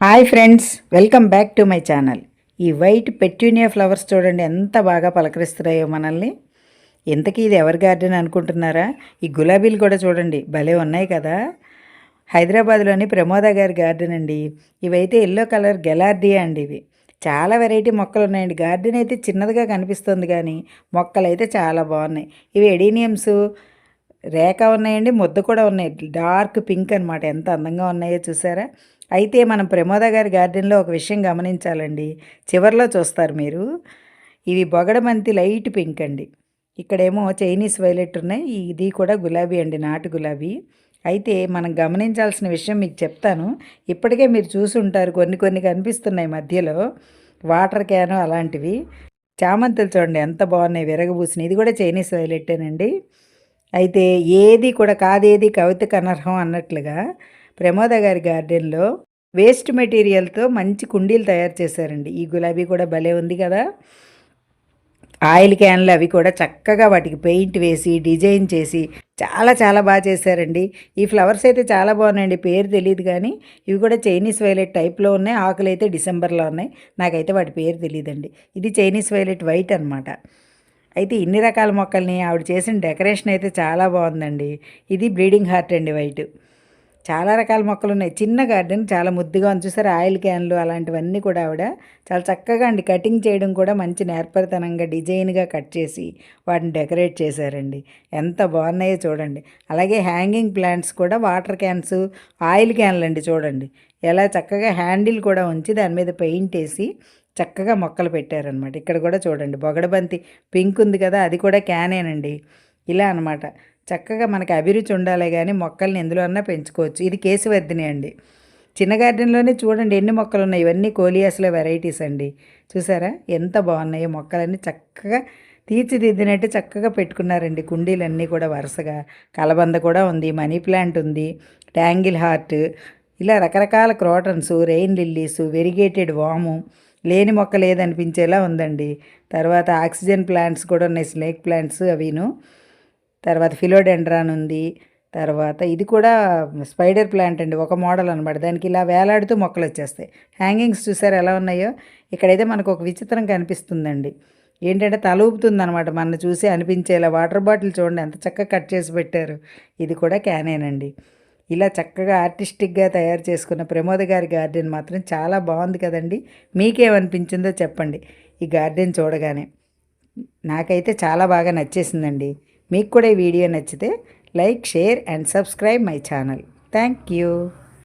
Hi friends, welcome back to my channel. ఈ white పెట్యూనియా flowers చూడండి ఎంత బాగా పలకరిస్తున్నాయో మనల్ని. ఇంతకీ ఇది ఎవరి గార్డెన్ అనుకుంటున్నారా? ఈ గులాబీలు కూడా చూడండి భలే ఉన్నాయి కదా. హైదరాబాద్లోని ప్రమోద గారి గార్డెన్ అండి. ఇవైతే ఎల్లో కలర్ గెలార్డియా అండి. ఇవి చాలా వెరైటీ మొక్కలు ఉన్నాయండి. గార్డెన్ అయితే చిన్నదిగా కనిపిస్తుంది కానీ మొక్కలు అయితే చాలా బాగున్నాయి. ఇవి ఎడీనియమ్స్ రేఖ ఉన్నాయండి, ముద్ద కూడా ఉన్నాయి. డార్క్ పింక్ అనమాట. ఎంత అందంగా ఉన్నాయో చూసారా. అయితే మనం ప్రమోద గారి గార్డెన్లో ఒక విషయం గమనించాలండి. చివరిలో చూస్తారు మీరు. ఇవి బొగడబంతి లైట్ పింక్ అండి. ఇక్కడేమో చైనీస్ వైలెట్ ఉన్నాయి. ఇది కూడా గులాబీ అండి, నాటు గులాబీ. అయితే మనం గమనించాల్సిన విషయం మీకు చెప్తాను. ఇప్పటికే మీరు చూసి ఉంటారు, కొన్ని కొన్ని కనిపిస్తున్నాయి మధ్యలో వాటర్ క్యాను అలాంటివి. చామంతులు చూడండి ఎంత బాగున్నాయి, విరగబూసినాయి. ఇది కూడా చైనీస్ వైలెట్టేనండి. అయితే ఏది కూడా కాదేది కవితకు అనర్హం అన్నట్లుగా ప్రమోద గారి గార్డెన్లో వేస్ట్ మెటీరియల్తో మంచి కుండీలు తయారు చేశారండి. ఈ గులాబీ కూడా భలే ఉంది కదా. ఆయిల్ క్యాన్లు అవి కూడా చక్కగా వాటికి పెయింట్ వేసి డిజైన్ చేసి చాలా చాలా బాగా చేశారండి. ఈ ఫ్లవర్స్ అయితే చాలా బాగున్నాయండి. పేరు తెలియదు కానీ ఇవి కూడా చైనీస్ వైలెట్ టైప్లో ఉన్నాయి. ఆకులు అయితే డిసెంబర్లో ఉన్నాయి. నాకైతే వాటి పేరు తెలియదండి. ఇది చైనీస్ వైలెట్ వైట్ అనమాట. అయితే ఇన్ని రకాల మొక్కల్ని ఆవిడ చేసిన డెకరేషన్ అయితే చాలా బాగుందండి. ఇది బ్లీడింగ్ హార్ట్ అండి వైట్. చాలా రకాల మొక్కలు ఉన్నాయి. చిన్న గార్డెన్ చాలా ముద్దుగా ఉంది చూసారు. ఆయిల్ క్యాన్లు అలాంటివన్నీ కూడా ఆవిడ చాలా చక్కగా అండి కటింగ్ చేయడం కూడా మంచి నేర్పరితనంగా డిజైన్గా కట్ చేసి వాటిని డెకరేట్ చేశారండి. ఎంత బాగున్నాయో చూడండి. అలాగే హ్యాంగింగ్ ప్లాంట్స్ కూడా వాటర్ క్యాన్స్, ఆయిల్ క్యాన్లు అండి చూడండి ఎలా చక్కగా హ్యాండిల్ కూడా ఉంచి దాని మీద పెయింట్ వేసి చక్కగా మొక్కలు పెట్టారనమాట. ఇక్కడ కూడా చూడండి బొగడబంతి పింక్ ఉంది కదా, అది కూడా క్యానేనండి. ఇలా అనమాట. చక్కగా మనకి అభిరుచి ఉండాలి కానీ మొక్కల్ని ఎందులో అన్నా పెంచుకోవచ్చు. ఇది కేశవర్ధిని అండి. చిన్న గార్డెన్లోనే చూడండి ఎన్ని మొక్కలు ఉన్నాయి. ఇవన్నీ కోలియాస్లో వెరైటీస్ అండి. చూసారా ఎంత బాగున్నాయో మొక్కలన్నీ చక్కగా తీర్చిదిద్దినట్టు చక్కగా పెట్టుకున్నారండి. కుండీలన్నీ కూడా వరుసగా. కలబంద కూడా ఉంది, మనీ ప్లాంట్ ఉంది, ట్యాంగిల్ హార్ట్, ఇలా రకరకాల క్రోటన్స్, రెయిన్ లిల్లీస్, వెరిగేటెడ్ వాము, లేని మొక్క లేదనిపించేలా ఉందండి. తర్వాత ఆక్సిజన్ ప్లాంట్స్ కూడా ఉన్నాయి, స్నేక్ ప్లాంట్స్ అవిను. తర్వాత ఫిలోడెండ్రాన్ ఉంది. తర్వాత ఇది కూడా స్పైడర్ ప్లాంట్ అండి, ఒక మోడల్ అనమాట. దానికి ఇలా వేలాడుతూ మొక్కలు వచ్చేస్తాయి. హ్యాంగింగ్స్ చూసారు ఎలా ఉన్నాయో. ఇక్కడైతే మనకు ఒక విచిత్రం కనిపిస్తుందండి. ఏంటంటే తల ఊపుతుంది అనమాట మన చూసి అనిపించేలా. వాటర్ బాటిల్ చూడండి ఎంత చక్కగా కట్ చేసి పెట్టారు. ఇది కూడా క్యానేనండి. ఇలా చక్కగా ఆర్టిస్టిక్గా తయారు చేసుకున్న ప్రమోద గారి గార్డెన్ మాత్రం చాలా బాగుంది కదండి. మీకేమనిపించిందో చెప్పండి ఈ గార్డెన్ చూడగానే. నాకైతే చాలా బాగా నచ్చేసిందండి. మీకు కూడా ఈ వీడియో నచ్చితే like, share and subscribe my channel. Thank you.